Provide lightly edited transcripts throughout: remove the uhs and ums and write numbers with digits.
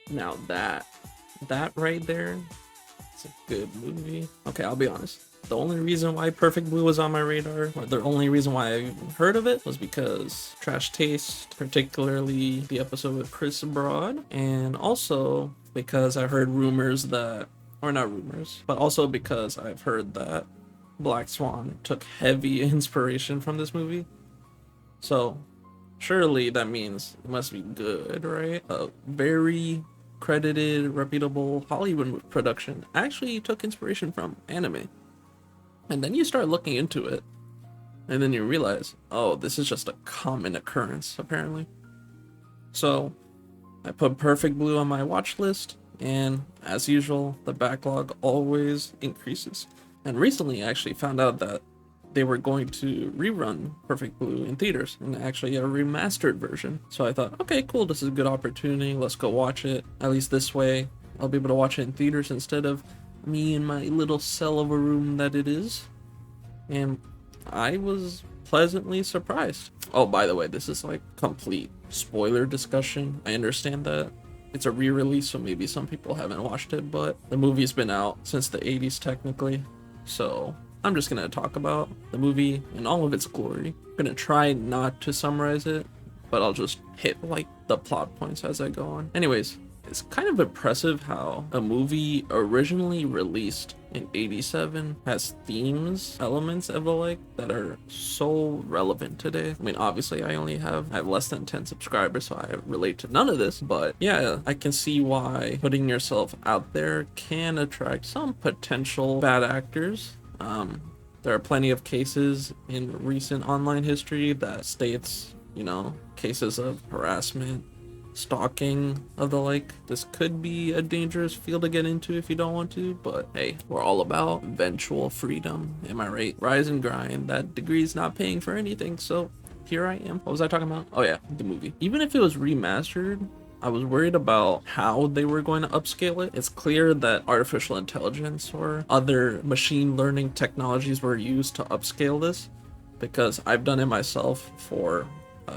Now that right there, it's a good movie. Okay, I'll be honest. The only reason why Perfect Blue was on my radar, or the only reason why I even heard of it, was because Trash Taste, particularly the episode with Chris Broad, and also because I heard rumors that, or not rumors, but also because I've heard that Black Swan took heavy inspiration from this movie. So surely that means it must be good, right? A very credited, reputable Hollywood production actually took inspiration from anime. And then you start looking into it, and then you realize, oh, this is just a common occurrence, apparently. So I put Perfect Blue on my watch list, and as usual, the backlog always increases. And recently, I actually found out that they were going to rerun Perfect Blue in theaters, and actually a remastered version. So I thought, okay, cool, this is a good opportunity. Let's go watch it. At least this way, I'll be able to watch it in theaters instead of me in my little cell of a room that it is. And I was pleasantly surprised. Oh, by the way, this is like complete spoiler discussion. I understand that it's a re-release, so maybe some people haven't watched it, but the movie's been out since the 80s technically. So I'm just gonna talk about the movie in all of its glory. I'm gonna try not to summarize it, but I'll just hit like the plot points as I go on. Anyways, it's kind of impressive how a movie originally released in 87 has themes, elements of the like that are so relevant today. I mean, obviously I have less than 10 subscribers, so I relate to none of this, but yeah, I can see why putting yourself out there can attract some potential bad actors. There are plenty of cases in recent online history that states, cases of harassment, stalking of the like. This could be a dangerous field to get into if you don't want to, but hey, we're all about eventual freedom, am I right? Rise and grind. That degree's not paying for anything, so here I am. What was I talking about? Oh yeah, the movie. Even if it was remastered, I was worried about how they were going to upscale it. It's clear that artificial intelligence or other machine learning technologies were used to upscale this, because I've done it myself for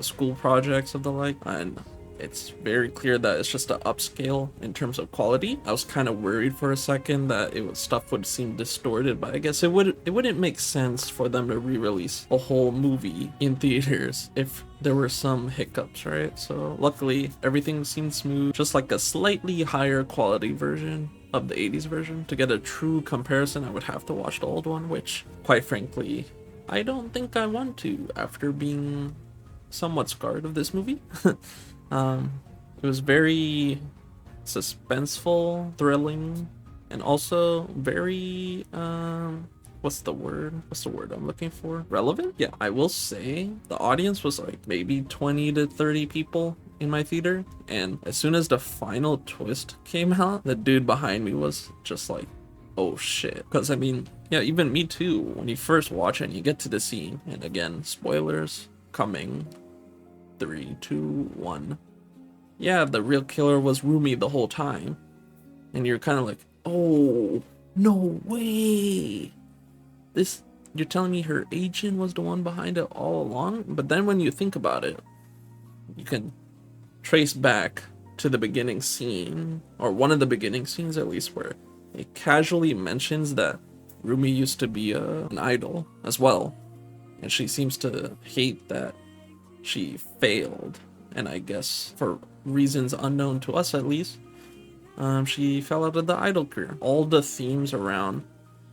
school projects of the like, and it's very clear that it's just an upscale in terms of quality. I was kind of worried for a second that stuff would seem distorted, but I guess it wouldn't make sense for them to re-release a whole movie in theaters if there were some hiccups, right? So luckily everything seemed smooth, just like a slightly higher quality version of the 80s version. To get a true comparison, I would have to watch the old one, which quite frankly, I don't think I want to after being somewhat scarred of this movie. It was very suspenseful, thrilling, and also very what's the word I'm looking for? Relevant? Yeah, I will say the audience was like maybe 20 to 30 people in my theater, and as soon as the final twist came out, the dude behind me was just like, oh shit. Because I mean, yeah, even me too, when you first watch it and you get to the scene, and again, spoilers coming. 3, 2, 1. Yeah, the real killer was Rumi the whole time. And you're kind of like, oh, no way. You're telling me her agent was the one behind it all along? But then when you think about it, you can trace back to the beginning scene, or one of the beginning scenes at least, where it casually mentions that Rumi used to be an idol as well. And she seems to hate that she failed, and I guess for reasons unknown to us at least, she fell out of the idol career. All the themes around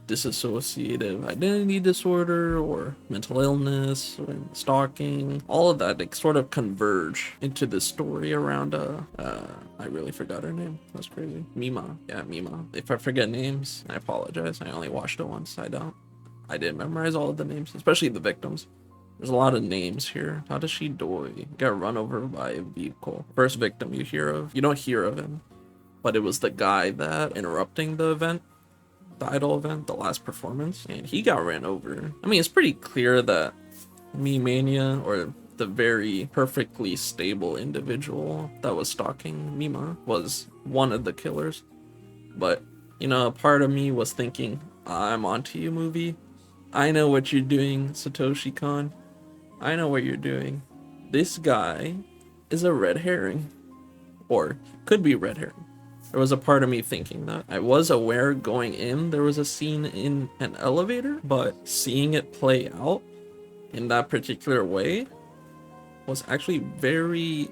dissociative identity disorder or mental illness or stalking, all of that, like, sort of converge into this story around I really forgot her name. That's crazy. Mima. Yeah, Mima. If I forget names, I apologize. I only watched it once. I didn't memorize all of the names, especially the victims. There's a lot of names here. Tadashi Doi got run over by a vehicle. First victim you don't hear of him, but it was the guy that interrupting the event, the idol event, the last performance, and he got ran over. I mean, it's pretty clear that Mimania, or the very perfectly stable individual that was stalking Mima, was one of the killers. But, a part of me was thinking, I'm onto you, movie. I know what you're doing, Satoshi Kon. I know what you're doing. This guy is a red herring. Or could be red herring. There was a part of me thinking that. I was aware going in there was a scene in an elevator, but seeing it play out in that particular way was actually very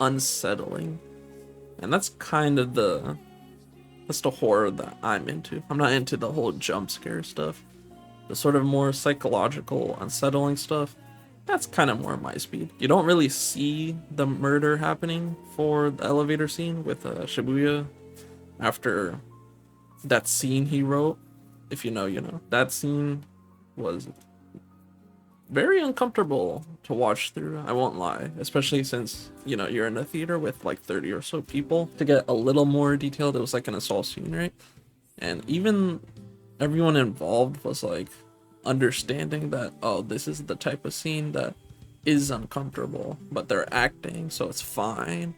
unsettling. And that's kind of that's the horror that I'm into. I'm not into the whole jump scare stuff. The sort of more psychological, unsettling stuff, that's kind of more my speed. You don't really see the murder happening for the elevator scene with Shibuya after that scene he wrote. If you know, you know. That scene was very uncomfortable to watch through, I won't lie, especially since, you know, you're in a theater with like 30 or so people. To get a little more detailed, it was like an assault scene, right? And even everyone involved was like understanding that, oh, this is the type of scene that is uncomfortable, but they're acting, so it's fine.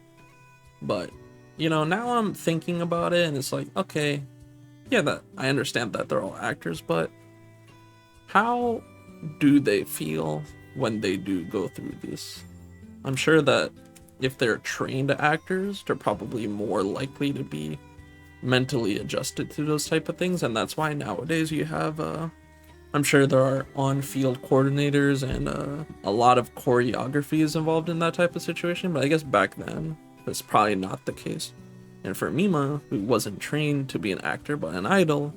But, you know, now I'm thinking about it and it's like, okay, yeah, that I understand that they're all actors, but how do they feel when they do go through this? I'm sure that if they're trained actors, they're probably more likely to be mentally adjusted to those type of things, and that's why nowadays you have I'm sure there are on-field coordinators and a lot of choreography is involved in that type of situation, but I guess back then that's probably not the case. And for Mima, who wasn't trained to be an actor but an idol,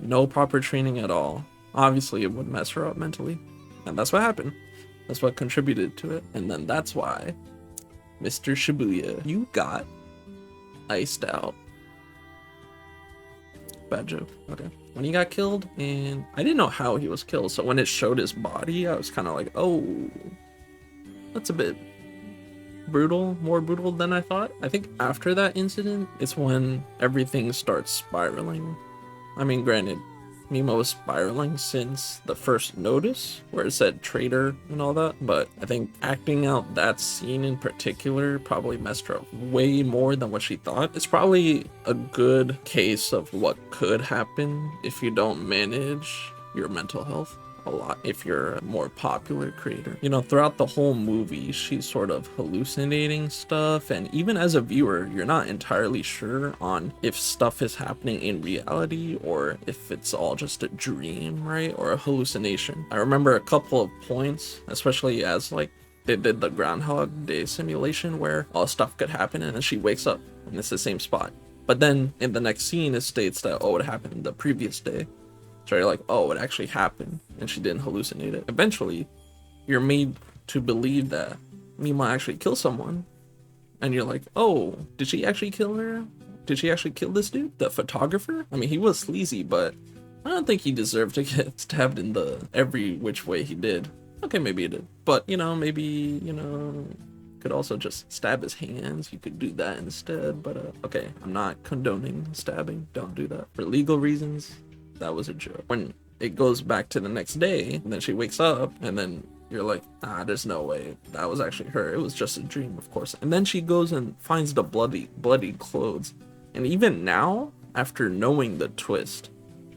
no proper training at all, obviously it would mess her up mentally, and that's what happened. That's what contributed to it. And then that's why Mr. Shibuya, you got iced out. Bad joke. Okay. When he got killed, and I didn't know how he was killed, so when it showed his body, I was kind of like, oh, that's a bit brutal, more brutal than I thought. I think after that incident, it's when everything starts spiraling. I mean, granted, Mima was spiraling since the first notice where it said traitor and all that, but I think acting out that scene in particular probably messed her up way more than what she thought. It's probably a good case of what could happen if you don't manage your mental health a lot if you're a more popular creator. You know, throughout the whole movie, she's sort of hallucinating stuff, and even as a viewer, you're not entirely sure on if stuff is happening in reality or if it's all just a dream, right? Or a hallucination. I remember a couple of points, especially as like they did the Groundhog Day simulation where all stuff could happen and then she wakes up and it's the same spot. But then in the next scene, it states that, oh, it happened the previous day. So you're like, oh, it actually happened, and she didn't hallucinate it. Eventually, you're made to believe that Mima actually killed someone, and you're like, oh, did she actually kill her? Did she actually kill this dude, the photographer? I mean, he was sleazy, but I don't think he deserved to get stabbed in the every which way he did. Okay, maybe he did, but you know, maybe, you know, could also just stab his hands. You could do that instead, but okay, I'm not condoning stabbing. Don't do that for legal reasons. That was a joke. When it goes back to the next day, and then she wakes up, and then you're like, ah, there's no way that was actually her. It was just a dream, of course. And then she goes and finds the bloody clothes. And even now, after knowing the twist,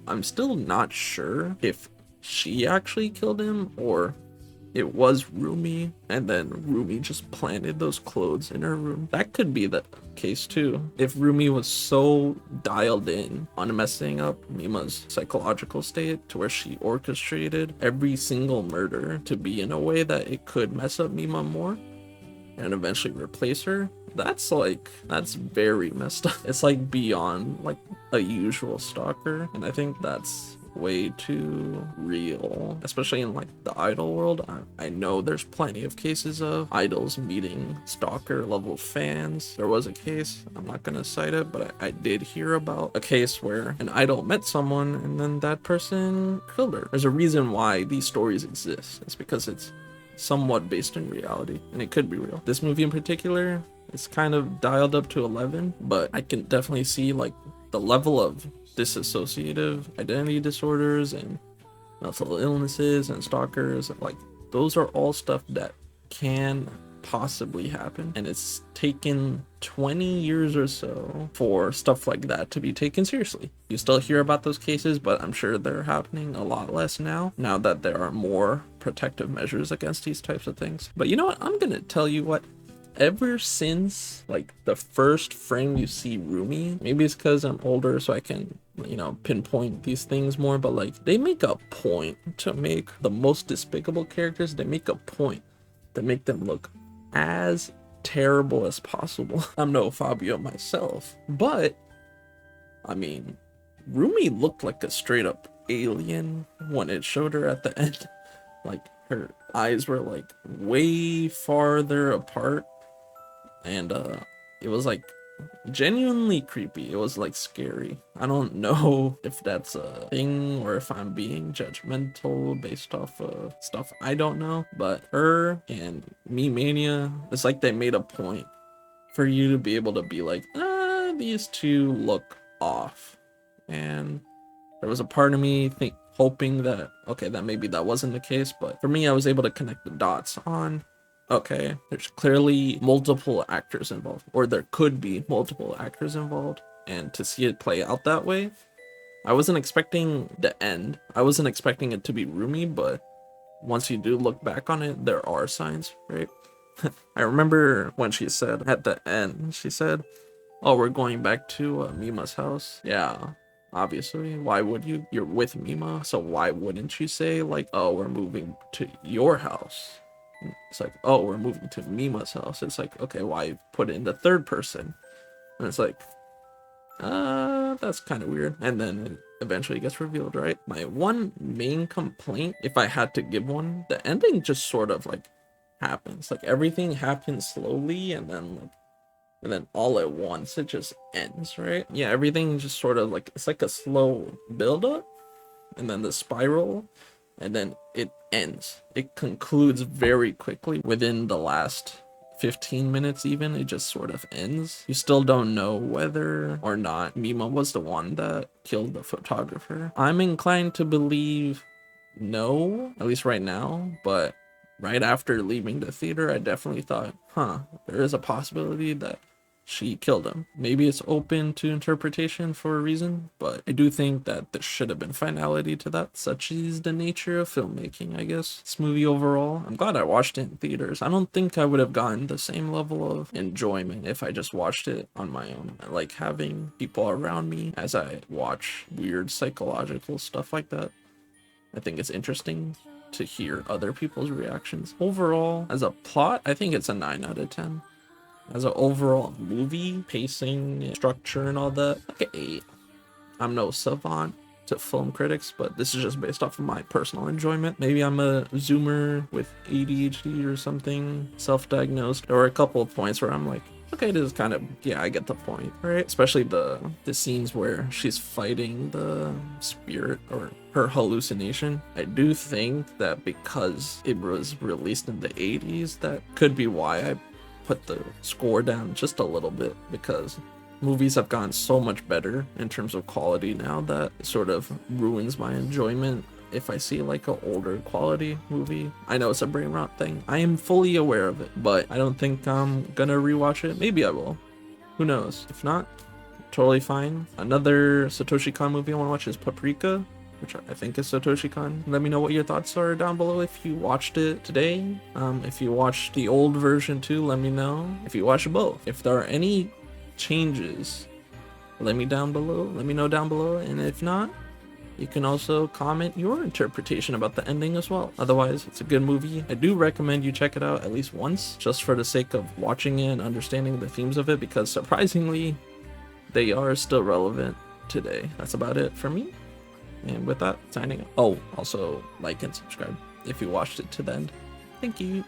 I'm still not sure if she actually killed him or it was Rumi, and then Rumi just planted those clothes in her room. That could be the case too. If Rumi was so dialed in on messing up Mima's psychological state to where she orchestrated every single murder to be in a way that it could mess up Mima more and eventually replace her, that's very messed up. It's like beyond like a usual stalker, and I think that's way too real, especially in like the idol world. I know there's plenty of cases of idols meeting stalker level fans. There was a case, I'm not gonna cite it, but I did hear about a case where an idol met someone and then that person killed her. There's a reason why these stories exist. It's because it's somewhat based in reality, and it could be real. This movie in particular, it's kind of dialed up to 11, but I can definitely see like the level of dissociative identity disorders and mental illnesses and stalkers, like those are all stuff that can possibly happen, and it's taken 20 years or so for stuff like that to be taken seriously. You still hear about those cases, but I'm sure they're happening a lot less now that there are more protective measures against these types of things. But you know what, I'm gonna tell you what, ever since like the first frame you see Rumi, maybe it's because I'm older so I can, you know, pinpoint these things more, but like they make a point to make the most despicable characters, they make a point to make them look as terrible as possible. I'm no Fabio myself, but I mean, Rumi looked like a straight up alien when it showed her at the end. Like her eyes were like way farther apart, and it was like genuinely creepy. It was like scary. I don't know if that's a thing or if I'm being judgmental based off of stuff I don't know, but her and Me Mania, it's like they made a point for you to be able to be like, these two look off. And there was a part of me hoping that, okay, that maybe that wasn't the case, but for me, I was able to connect the dots on, okay, there's clearly multiple actors involved, or there could be multiple actors involved, and to see it play out that way, I wasn't expecting the end. I wasn't expecting it to be Rumi, but once you do look back on it, there are signs, right? I remember when she said at the end, she said, oh, we're going back to Mima's house. Yeah, obviously. Why would you? You're with Mima, so why wouldn't you say like, oh, we're moving to your house? It's like, oh, we're moving to Mima's house. It's like, okay, why put it in the third person? And it's like, that's kind of weird. And then it eventually gets revealed, right? My one main complaint, if I had to give one, the ending just sort of like happens. Like everything happens slowly, and then all at once it just ends, right? Yeah, everything just sort of like, it's like a slow build up, and then the spiral, and then it ends. It concludes very quickly within the last 15 minutes even. It just sort of ends. You still don't know whether or not Mima was the one that killed the photographer. I'm inclined to believe no, at least right now, but right after leaving the theater, I definitely thought, there is a possibility that she killed him. Maybe it's open to interpretation for a reason, but I do think that there should have been finality to that. Such is the nature of filmmaking, I guess. This movie overall, I'm glad I watched it in theaters. I don't think I would have gotten the same level of enjoyment if I just watched it on my own. I like having people around me as I watch weird psychological stuff like that. I think it's interesting to hear other people's reactions. Overall, as a plot, I think it's a 9 out of 10. As an overall movie, pacing, structure, and all that, like an 8. I'm no savant to film critics, but this is just based off of my personal enjoyment. Maybe I'm a zoomer with ADHD or something, self-diagnosed. There were a couple of points where I'm like, okay, this is kind of, yeah, I get the point, right? Especially the scenes where she's fighting the spirit or her hallucination. I do think that because it was released in the 80s, that could be why I put the score down just a little bit, because movies have gotten so much better in terms of quality now that it sort of ruins my enjoyment if I see like an older quality movie. I know it's a brain rot thing. I am fully aware of it, but I don't think I'm gonna rewatch it. Maybe I will. Who knows? If not, totally fine. Another Satoshi Kon movie I want to watch is Paprika, which I think is Satoshi Kon. Let me know what your thoughts are down below if you watched it today. If you watched the old version too, let me know. If you watched both. If there are any changes, let me know down below. And if not, you can also comment your interpretation about the ending as well. Otherwise, it's a good movie. I do recommend you check it out at least once, just for the sake of watching it and understanding the themes of it, because surprisingly, they are still relevant today. That's about it for me. And with that, signing off. Oh, also like and subscribe if you watched it to the end. Thank you.